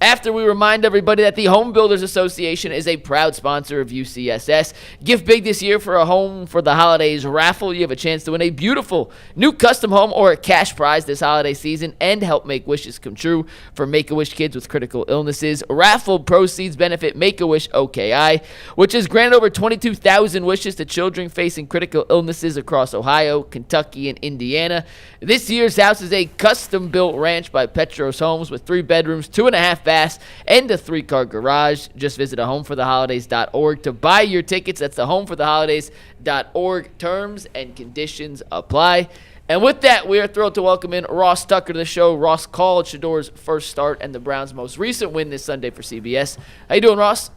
After we remind everybody that the Home Builders Association is a proud sponsor of UCSS. Gift big this year for a Home for the Holidays raffle. You have a chance to win a beautiful new custom home or a cash prize this holiday season and help make wishes come true for Make-A-Wish kids with critical illnesses. Raffle proceeds benefit Make-A-Wish OKI, which has granted over 22,000 wishes to children facing critical illnesses across Ohio, Kentucky, and Indiana. This year's house is a custom-built ranch by Petros Homes with 3 bedrooms, 2.5 baths, and a 3-car garage. Just visit homefortheholidays.org to buy your tickets. That's the homefortheholidays.org. Terms and conditions apply. And with that, we are thrilled to welcome in Ross Tucker to the show. Ross called Shedeur's first start and the Browns' most recent win this Sunday for CBS. How you doing, Ross?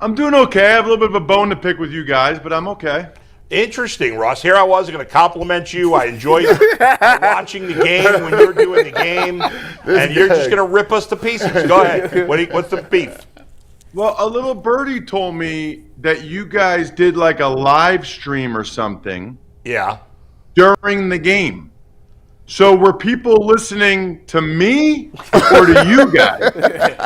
I'm doing okay. I have a little bit of a bone to pick with you guys, but I'm okay. Interesting, Ross. Here I was going to compliment you. I enjoyed watching the game when you were doing the game, and you're just going to rip us to pieces. Go ahead. What's the beef? Well, a little birdie told me that you guys did like a live stream or something. Yeah. During the game. So were people listening to me or to you guys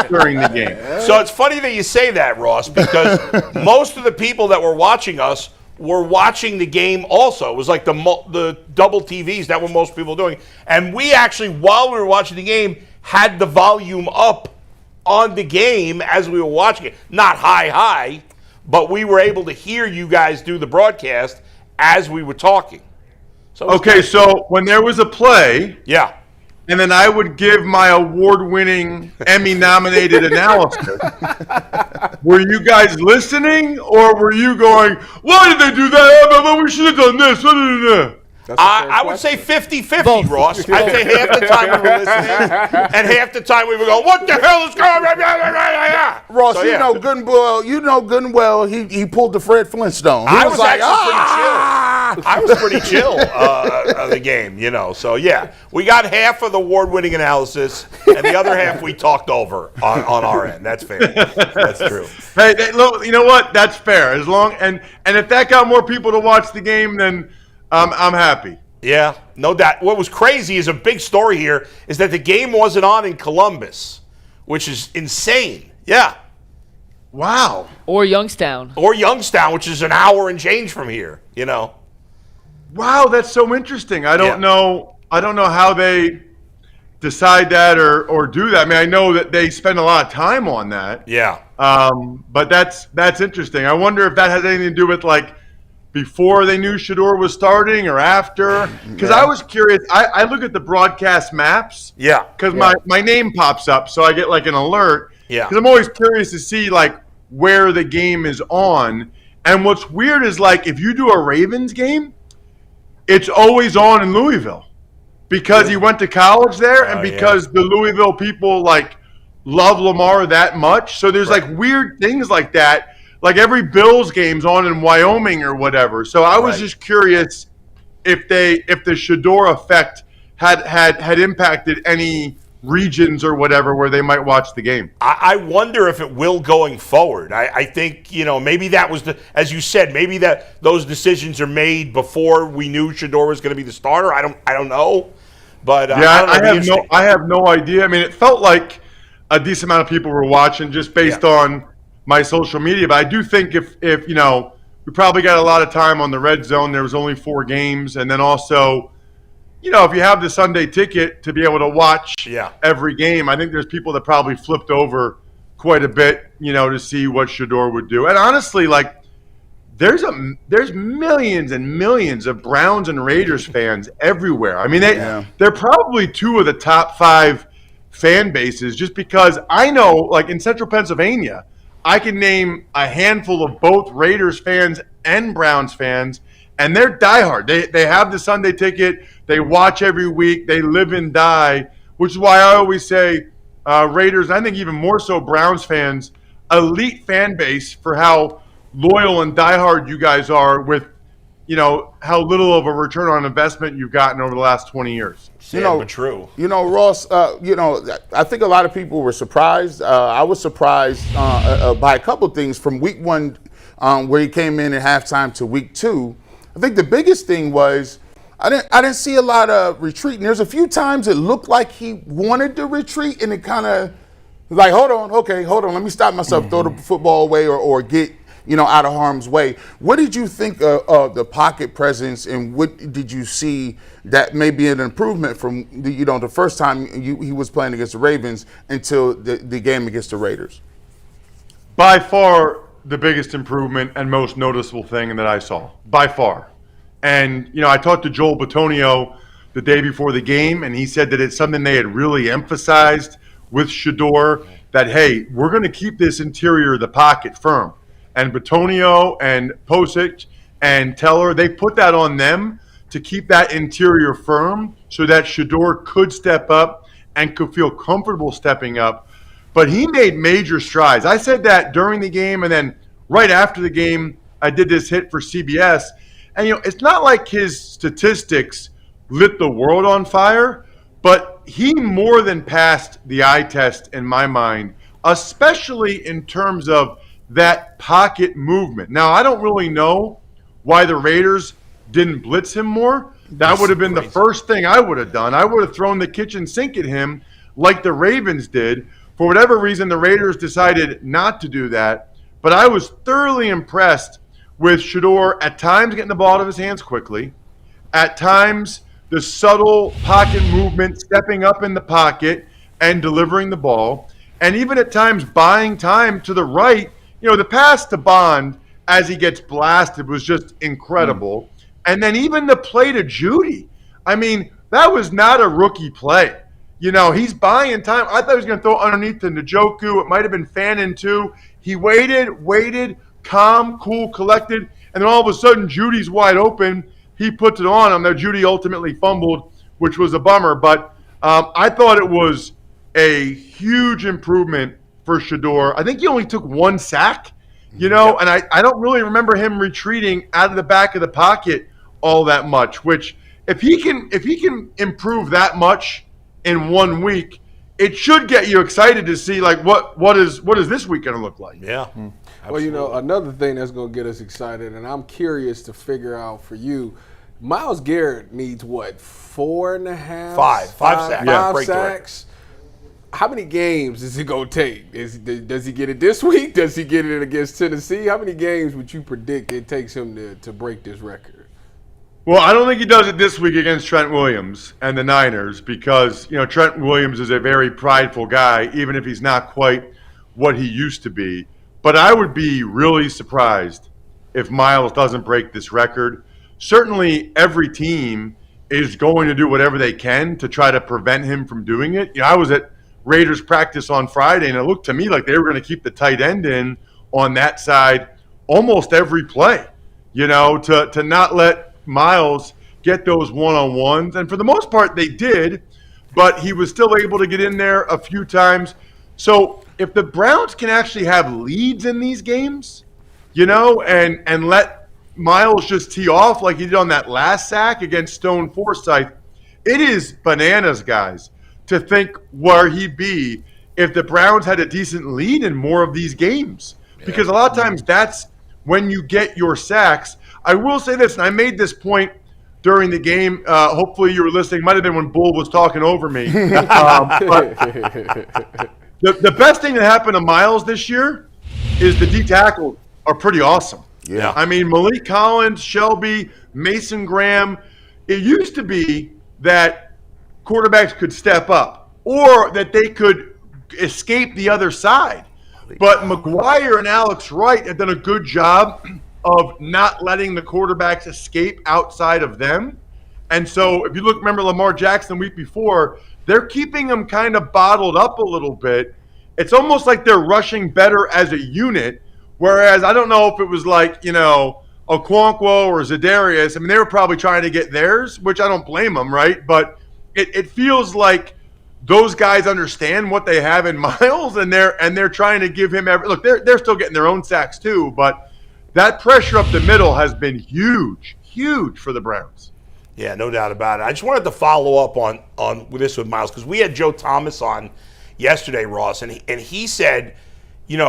during the game? So it's funny that you say that, Ross, because most of the people that were watching us were watching the game also. It was like the double TVs that were most people doing. And we actually, while we were watching the game, had the volume up on the game as we were watching it. Not high, but we were able to hear you guys do the broadcast as we were talking. So okay, so when there was a play, yeah, and then I would give my award-winning, Emmy-nominated analysis. Were you guys listening, or were you going, why did they do that? We should have done this. I would say 50-50, Ross. I'd say half the time we were listening, and half the time we were going, what the hell is going on? Ross, so, yeah. you know good and well, he pulled the Fred Flintstone. I was like, I was pretty chill of the game, So, yeah, we got half of the award-winning analysis, and the other half we talked over on our end. That's fair. That's true. Hey, look, you know what? That's fair. As long and if that got more people to watch the game, then I'm happy. Yeah, no doubt. What was crazy is a big story here is that the game wasn't on in Columbus, which is insane. Yeah. Wow. Or Youngstown, which is an hour and change from here, Wow, that's so interesting. I don't know how they decide that or do that. I mean, I know that they spend a lot of time on that. Yeah. But that's interesting. I wonder if that has anything to do with like before they knew Shedeur was starting or after. Because I was curious. I look at the broadcast maps. Yeah. Because my name pops up, so I get like an alert. Yeah. Because I'm always curious to see like where the game is on. And what's weird is like if you do a Ravens game, it's always on in Louisville because he went to college there and because the Louisville people like love Lamar that much. So there's like weird things like that. Like every Bills game's on in Wyoming or whatever. So I was just curious if the Shedeur effect had impacted any regions or whatever where they might watch the game. I wonder if it will going forward. I think, maybe that was as you said, maybe that those decisions are made before we knew Shedeur was going to be the starter. I don't know. But I have no idea. I mean, it felt like a decent amount of people were watching just based on my social media. But I do think if we probably got a lot of time on the red zone, there was only 4 games. And then also, if you have the Sunday ticket to be able to watch every game, I think there's people that probably flipped over quite a bit, to see what Shedeur would do. And honestly, like, there's millions and millions of Browns and Raiders fans everywhere. I mean, they're probably 2 of the top 5 fan bases just because I know, like, in central Pennsylvania, I can name a handful of both Raiders fans and Browns fans, and they're diehard. They have the Sunday ticket. They watch every week. They live and die, which is why I always say Raiders, I think even more so Browns fans, elite fan base for how loyal and diehard you guys are with, how little of a return on investment you've gotten over the last 20 years. But true. Ross, I think a lot of people were surprised. I was surprised by a couple things from week 1 where he came in at halftime to week 2. I think the biggest thing was I didn't see a lot of retreating. There's a few times it looked like he wanted to retreat, and it kind of Like, hold on, let me stop myself, throw the football away or get, out of harm's way. What did you think of the pocket presence, and what did you see that may be an improvement from the first time he was playing against the Ravens until the game against the Raiders? By far the biggest improvement and most noticeable thing that I saw, by far. And, I talked to Joel Bitonio the day before the game, and he said that it's something they had really emphasized with Shedeur, that, hey, we're going to keep this interior of the pocket firm. And Bitonio and Posick and Teller, they put that on them to keep that interior firm so that Shedeur could step up and could feel comfortable stepping up. But he made major strides. I said that during the game, and then right after the game, I did this hit for CBS. And, it's not like his statistics lit the world on fire, but he more than passed the eye test in my mind, especially in terms of that pocket movement. Now, I don't really know why the Raiders didn't blitz him more. That would have been the first thing I would have done. I would have thrown the kitchen sink at him like the Ravens did. For whatever reason, the Raiders decided not to do that. But I was thoroughly impressed with Shedeur at times getting the ball out of his hands quickly, at times the subtle pocket movement, stepping up in the pocket and delivering the ball, and even at times buying time to the right. The pass to Bond as he gets blasted was just incredible. And then even the play to Judy. I mean, that was not a rookie play. He's buying time. I thought he was going to throw underneath to Njoku. It might have been Fannin too. He waited, calm, cool, collected, and then all of a sudden Judy's wide open. He puts it on him. Now Judy ultimately fumbled, which was a bummer. But I thought it was a huge improvement for Shedeur. I think he only took one sack, and I don't really remember him retreating out of the back of the pocket all that much, which if he can improve that much in 1 week, it should get you excited to see like what is this week going to look like. Yeah. Well, another thing that's going to get us excited, and I'm curious to figure out for you, Myles Garrett needs what, 4.5? Five sacks. How many games is he going to take? Does he get it this week? Does he get it against Tennessee? How many games would you predict it takes him to break this record? Well, I don't think he does it this week against Trent Williams and the Niners because, Trent Williams is a very prideful guy, even if he's not quite what he used to be. But I would be really surprised if Myles doesn't break this record. Certainly every team is going to do whatever they can to try to prevent him from doing it. I was at Raiders practice on Friday, and it looked to me like they were going to keep the tight end in on that side almost every play, to not let Myles get those one-on-ones. And for the most part, they did, but he was still able to get in there a few times. So if the Browns can actually have leads in these games, and let Myles just tee off like he did on that last sack against Stone Forsythe, it is bananas, guys, to think where he'd be if the Browns had a decent lead in more of these games. Because a lot of times that's when you get your sacks. I will say this, and I made this point during the game. Hopefully you were listening. Might have been when Bull was talking over me. But the best thing that happened to Myles this year is the D tackles are pretty awesome. Yeah. I mean, Malik Collins, Shelby, Mason Graham. It used to be that quarterbacks could step up or that they could escape the other side. But McGuire and Alex Wright have done a good job of not letting the quarterbacks escape outside of them. And so if you remember Lamar Jackson the week before, they're keeping them kind of bottled up a little bit. It's almost like they're rushing better as a unit, whereas I don't know if it was like, Okonkwo or Zadarius. I mean, they were probably trying to get theirs, which I don't blame them, right? But it feels like those guys understand what they have in Myles, and they're trying to give him look. They're still getting their own sacks too, but that pressure up the middle has been huge for the Browns. Yeah, no doubt about it. I just wanted to follow up on this with Myles because we had Joe Thomas on yesterday, Ross, and he said, there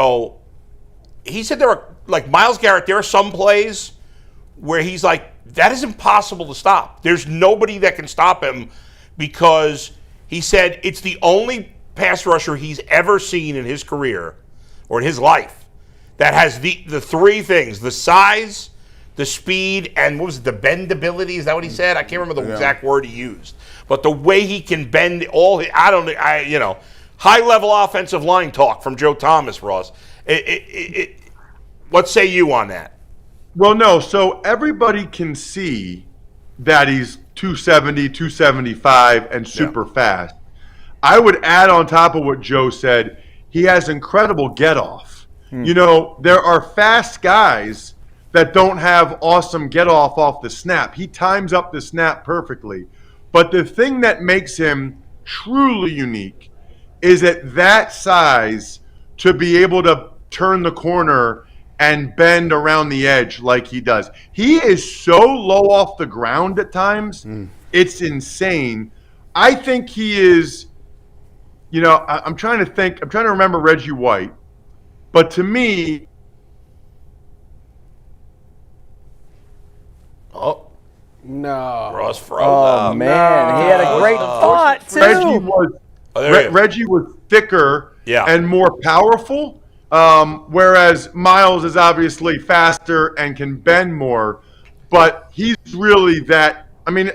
are like Myles Garrett. There are some plays where he's like, that is impossible to stop. There's nobody that can stop him because he said it's the only pass rusher he's ever seen in his career or in his life that has the three things: the size, the speed, and what was it, the bendability? Is that what he said? I can't remember the exact word he used. But the way he can bend high-level offensive line talk from Joe Thomas, Ross. What say you on that? Well, no. So everybody can see that he's 270, 275, and super fast. I would add on top of what Joe said, he has incredible get-off. You know, there are fast guys that don't have awesome get-off off the snap. He times up the snap perfectly. But the thing that makes him truly unique is at that size to be able to turn the corner and bend around the edge like he does. He is so low off the ground at times. It's insane. I think he is, you know, I'm trying to remember Reggie White. But to me, No. Ross froze Oh, up. man. He had a great thought, too. Reggie was thicker Yeah. and more powerful, whereas Myles is obviously faster and can bend more. But he's really that. I mean,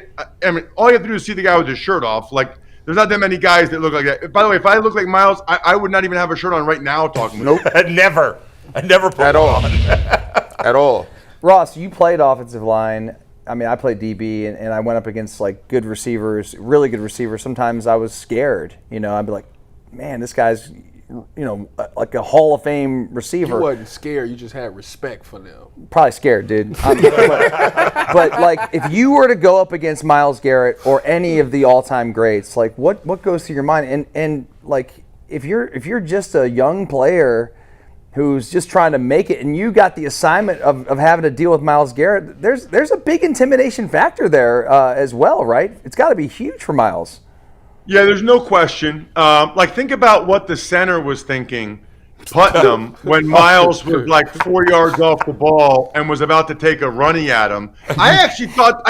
all you have to do is see the guy with his shirt off. Like, there's not that many guys that look like that. By the way, if I look like Myles, I would not even have a shirt on right now talking with you. I never put At it all. on. At all. Ross, you played offensive line. I mean, I played DB, and I went up against, like, good receivers, really good receivers. Sometimes I was scared. You know, I'd be like, man, this guy's, you know, like a Hall of Fame receiver. You wasn't scared. You just had respect for them. Probably scared, dude. But like, if you were to go up against Myles Garrett or any of the all-time greats, like, what goes through your mind? And like, if you're just a young player who's just trying to make it, and you got the assignment of having to deal with Myles Garrett, there's a big intimidation factor there as well, right? It's got to be huge for Myles. Yeah, there's no question. Like, think about what the center was thinking, Putnam, when Myles was like 4 yards off the ball and was about to take a running at him. I actually thought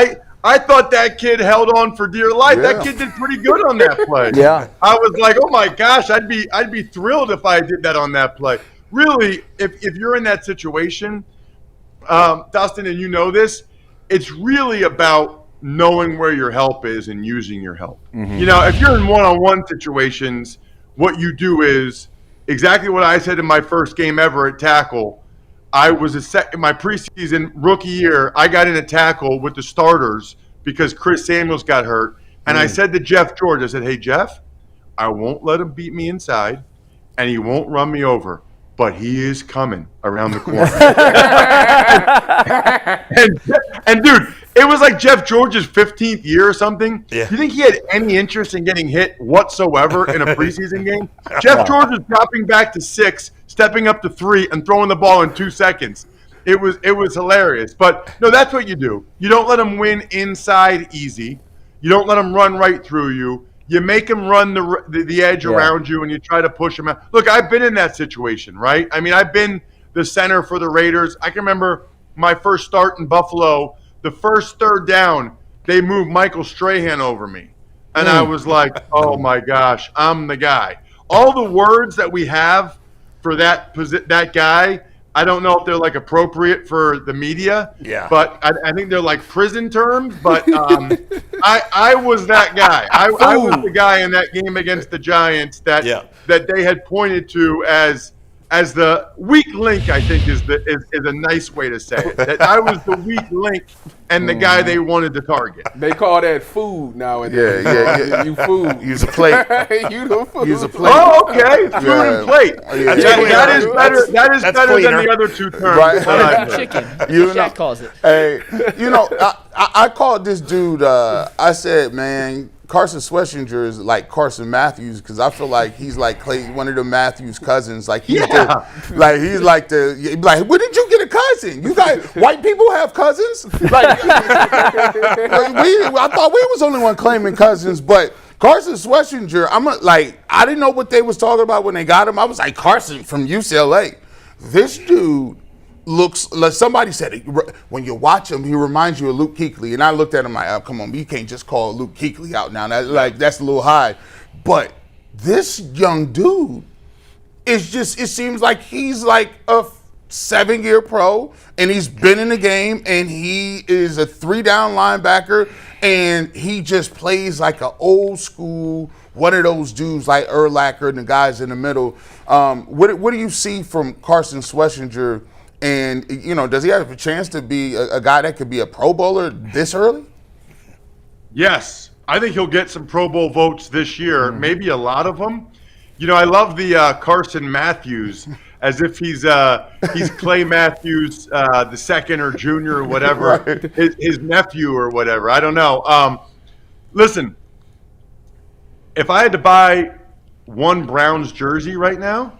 I thought that kid held on for dear life. Yeah. That kid did pretty good on that play. Yeah. I was like, oh my gosh, I'd be thrilled if I did that on that play. Really, if you're in that situation, Dustin, and you know this, it's really about knowing where your help is and using your help. You know, if you're in one-on-one situations, what you do is exactly what I said in my first game ever at tackle. I was in my preseason rookie year. I got in a tackle with the starters because Chris Samuels got hurt, and I said to Jeff George, I said, "Hey Jeff, I won't let him beat me inside, and he won't run me over, but he is coming around the corner." and dude, it was like Jeff George's 15th year or something. Yeah. Do you think he had any interest in getting hit whatsoever in a preseason game? Jeff George was dropping back to 6, stepping up to 3, and throwing the ball in 2 seconds. It was hilarious. But no, that's what you do. You don't let them win inside easy. You don't let them run right through you. You make them run the edge around you, and you try to push them out. Look, I've been in that situation, right? I mean, I've been the center for the Raiders. I can remember my first start in Buffalo. The first third down, they moved Michael Strahan over me. And I was like, oh, my gosh, I'm the guy. All the words that we have for that guy, I don't know if they're, like, appropriate for the media. Yeah. But I think they're, like, prison terms. But I was that guy. I was the guy in that game against the Giants that they had pointed to as the weak link, I think is a nice way to say it. That I was the weak link and the guy they wanted to target. They call that food nowadays. Yeah. You food. Use a plate. You the food. Use a plate. Oh, okay. Food and plate. Yeah. That is better. That is better than cleaner. the other two terms. Right. Chicken. You know, Shaq calls it. Hey, you know, I called this dude. I said, man, Carson Schwesinger is like Carson Matthews because I feel like he's like one of the Matthews cousins. Like he's like where did you get a cousin? You guys, white people have cousins? Like, I thought we was the only one claiming cousins, but Carson Schwesinger, I didn't know what they was talking about when they got him. I was like, Carson from UCLA. This dude looks like somebody said it, when you watch him, he reminds you of Luke Kuechly. And I looked at him like, oh, come on, you can't just call Luke Kuechly out now. That's a little high. But this young dude is just, it seems like he's like a 7-year pro, and he's been in the game, and he is a 3-down linebacker, and he just plays like an old school, one of those dudes like Urlacher and the guys in the middle. What do you see from Carson Schwesinger? And, does he have a chance to be a guy that could be a Pro Bowler this early? Yes. I think he'll get some Pro Bowl votes this year, maybe a lot of them. I love the Carson Matthews, as if he's Clay Matthews the second or junior or whatever, Right. his nephew or whatever. I don't know. Listen, if I had to buy one Browns jersey right now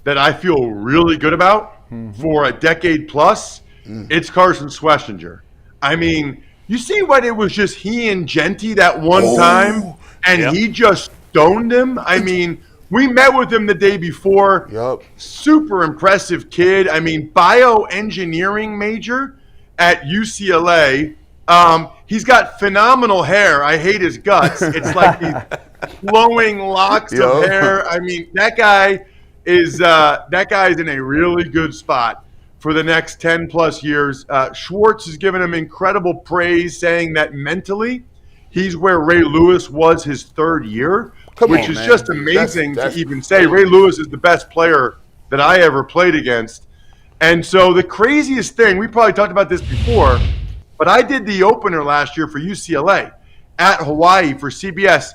that I feel really good about for a decade plus, it's Carson Schwesinger. I mean, you see what it was just he and Genty that one time, and he just stoned him? I mean, we met with him the day before. Yep. Super impressive kid. I mean, bioengineering major at UCLA. He's got phenomenal hair. I hate his guts. It's like these flowing locks of hair. I mean, that guy is in a really good spot for the next 10 plus years. Schwartz has given him incredible praise, saying that mentally he's where Ray Lewis was his third year, which is just amazing to even say. Ray Lewis is the best player that I ever played against. And so the craziest thing, we probably talked about this before, but I did the opener last year for UCLA at Hawaii for CBS.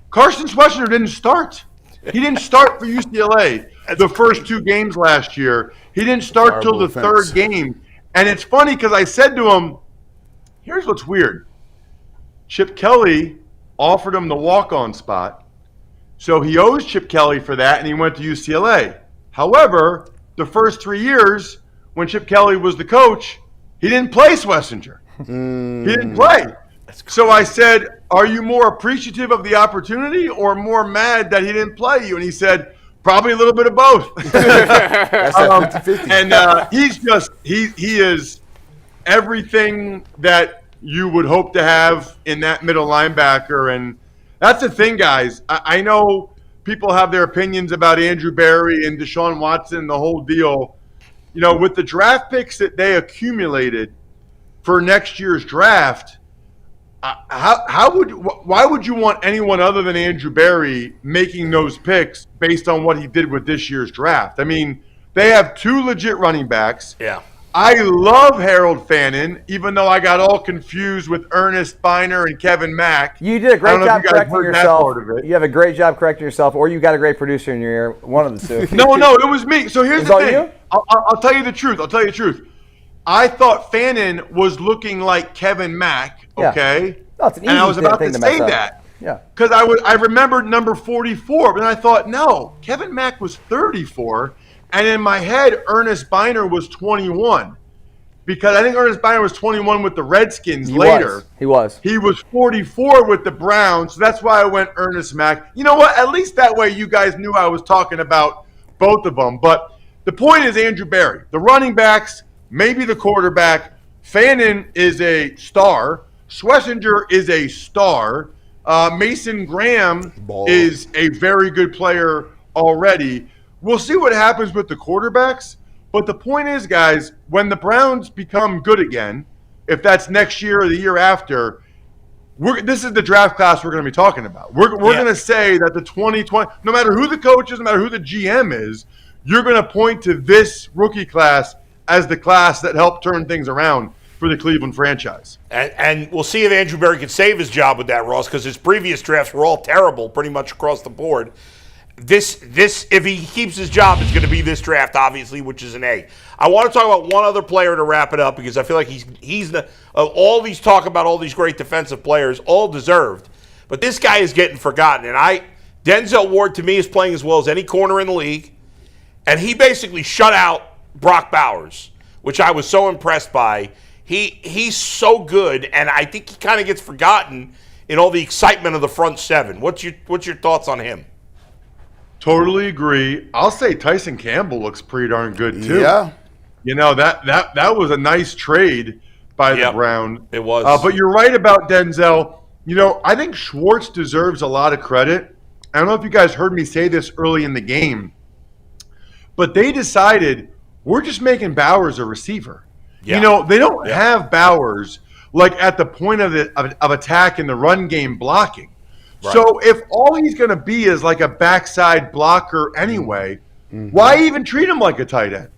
Carson Schwesinger didn't start. He didn't start for UCLA the first 2 games last year. He didn't start till the third game. And it's funny because I said to him, here's what's weird. Chip Kelly offered him the walk-on spot, so he owes Chip Kelly for that, and he went to UCLA. However, the first 3 years when Chip Kelly was the coach, he didn't play Schwesinger. He didn't play. So I said, are you more appreciative of the opportunity or more mad that he didn't play you? And he said, probably a little bit of both. That's that 50-50. And he is everything that you would hope to have in that middle linebacker. And that's the thing, guys. I know people have their opinions about Andrew Berry and Deshaun Watson, the whole deal. With the draft picks that they accumulated for next year's draft, why would you want anyone other than Andrew Berry making those picks based on what he did with this year's draft? I mean, they have 2 legit running backs. Yeah. I love Harold Fannin, even though I got all confused with Ernest Biner and Kevin Mack. You did a great job correcting yourself. It. You have a great job correcting yourself, or you got a great producer in your ear. One of the two. No, it was me. So here's the thing. You? I'll tell you the truth. I thought Fannin was looking like Kevin Mack, okay? Yeah. No, it's an easy and I was about thing to mess say up. that. Yeah. Because I remembered number 44, but then I thought, no, Kevin Mack was 34, and in my head, Ernest Biner was 21. Because I think Ernest Biner was 21 with the Redskins later. He was. He was 44 with the Browns, so that's why I went Ernest Mack. You know what? At least that way you guys knew I was talking about both of them. But the point is Andrew Berry. The running backs, maybe the quarterback. Fannin is a star. Schwesinger is a star. Mason Graham is a very good player already. We'll see what happens with the quarterbacks. But the point is, guys, when the Browns become good again, if that's next year or the year after, this is the draft class we're going to be talking about. We're going to say that the 2020, no matter who the coach is, no matter who the GM is, you're going to point to this rookie class as the class that helped turn things around for the Cleveland franchise. And we'll see if Andrew Berry can save his job with that, Ross, because his previous drafts were all terrible pretty much across the board. This, if he keeps his job, it's going to be this draft, obviously, which is an A. I want to talk about one other player to wrap it up because I feel like he's all these talk about all these great defensive players, all deserved, but this guy is getting forgotten. And Denzel Ward to me is playing as well as any corner in the league, and he basically shut out Brock Bowers, which I was so impressed by. He's so good, and I think he kind of gets forgotten in all the excitement of the front seven. What's your thoughts on him? Totally agree. I'll say Tyson Campbell looks pretty darn good too. Yeah. That was a nice trade by the Browns. It was. But you're right about Denzel. I think Schwartz deserves a lot of credit I don't know if you guys heard me say this early in the game, but they decided we're just making Bowers a receiver. Yeah. You know, they don't have Bowers like at the point of attack in the run game blocking. Right. So if all he's going to be is like a backside blocker anyway, why even treat him like a tight end?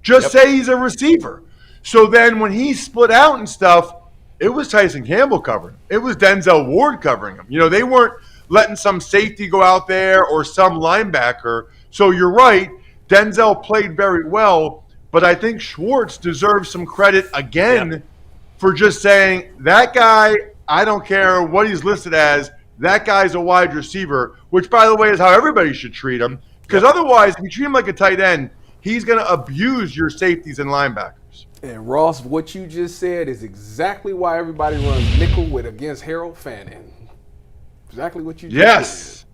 Just say he's a receiver. So then when he split out and stuff, it was Tyson Campbell covering him. It was Denzel Ward covering him. You know, they weren't letting some safety go out there or some linebacker. So you're right, Denzel played very well, but I think Schwartz deserves some credit again for just saying, that guy, I don't care what he's listed as, that guy's a wide receiver, which, by the way, is how everybody should treat him. Because otherwise, if you treat him like a tight end, he's going to abuse your safeties and linebackers. And Ross, what you just said is exactly why everybody runs nickel against Harold Fannin. Exactly what you just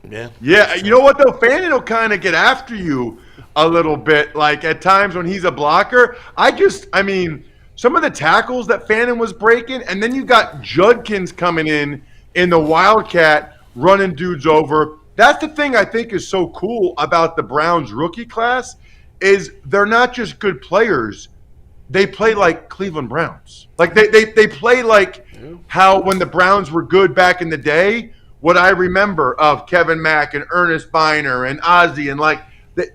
said. Yeah. You know what, though? Fannin will kind of get after you a little bit. Like, at times when he's a blocker, I mean, some of the tackles that Fannin was breaking, and then you got Judkins coming in the Wildcat running dudes over. That's the thing I think is so cool about the Browns rookie class is they're not just good players. They play like Cleveland Browns. Like they play like how when the Browns were good back in the day, what I remember of Kevin Mack and Ernest Biner and Ozzie, and like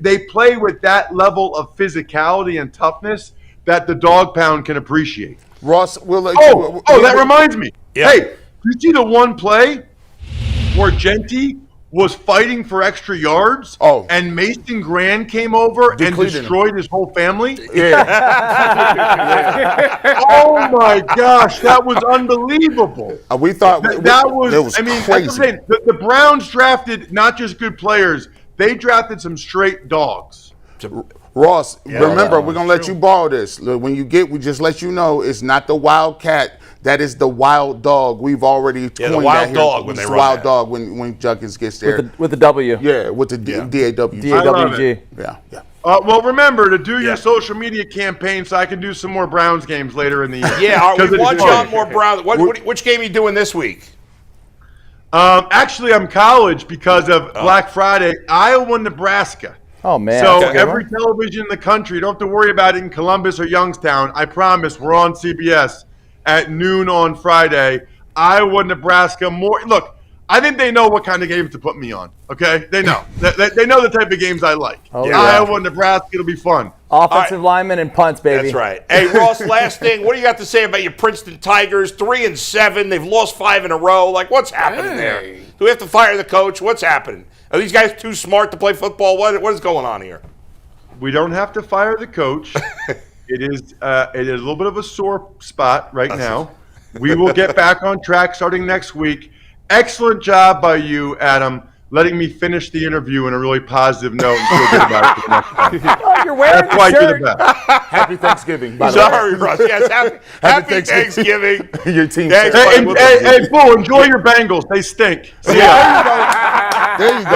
they play with that level of physicality and toughness that the dog pound can appreciate. Ross, we'll let that reminds me. Yeah. Hey, you see the one play where Genty was fighting for extra yards and Mason Grand came over and destroyed his whole family? Oh my gosh, that was unbelievable. We thought that was I mean, crazy. that's what I'm saying. The Browns drafted not just good players, they drafted some straight dogs. Ross, remember, we're going to let you borrow this. When you get, we just let you know it's not the Wildcat. That is the wild dog. We've already coined the wild that here. dog when they It's run wild that. dog when Judkins gets there. With the W. Yeah, with the D-A-W. D-A-W-G. Yeah. Well, remember to do your social media campaign so I can do some more Browns games later in the year. Yeah, we want you on fun. more Browns. Which game are you doing this week? Actually, I'm college because of Black Friday, Iowa, Nebraska. Oh, man. So Okay. every television in the country, you don't have to worry about it in Columbus or Youngstown. I promise we're on CBS at noon on Friday. Iowa, Nebraska. Look, I think they know what kind of games to put me on. Okay, they know. They know the type of games I like. Iowa, Nebraska. It'll be fun. Offensive linemen and punts, baby. That's right. Hey, Ross, last thing. What do you got to say about your Princeton Tigers? 3-7. They've lost 5 in a row. Like, what's happening there? Do we have to fire the coach? What's happening? Are these guys too smart to play football? What is going on here? We don't have to fire the coach. It is a little bit of a sore spot right now. We will get back on track starting next week. Excellent job by you, Adam, letting me finish the interview in a really positive note and feel good about it for the next time. Oh, you're wearing That's why the you're shirt. the best. Happy Thanksgiving. By the way. Sorry, Ross. Yes, happy Thanksgiving. Your team. Thanks, Hey, buddy. Bull, enjoy your Bengals. They stink. See ya. There you go.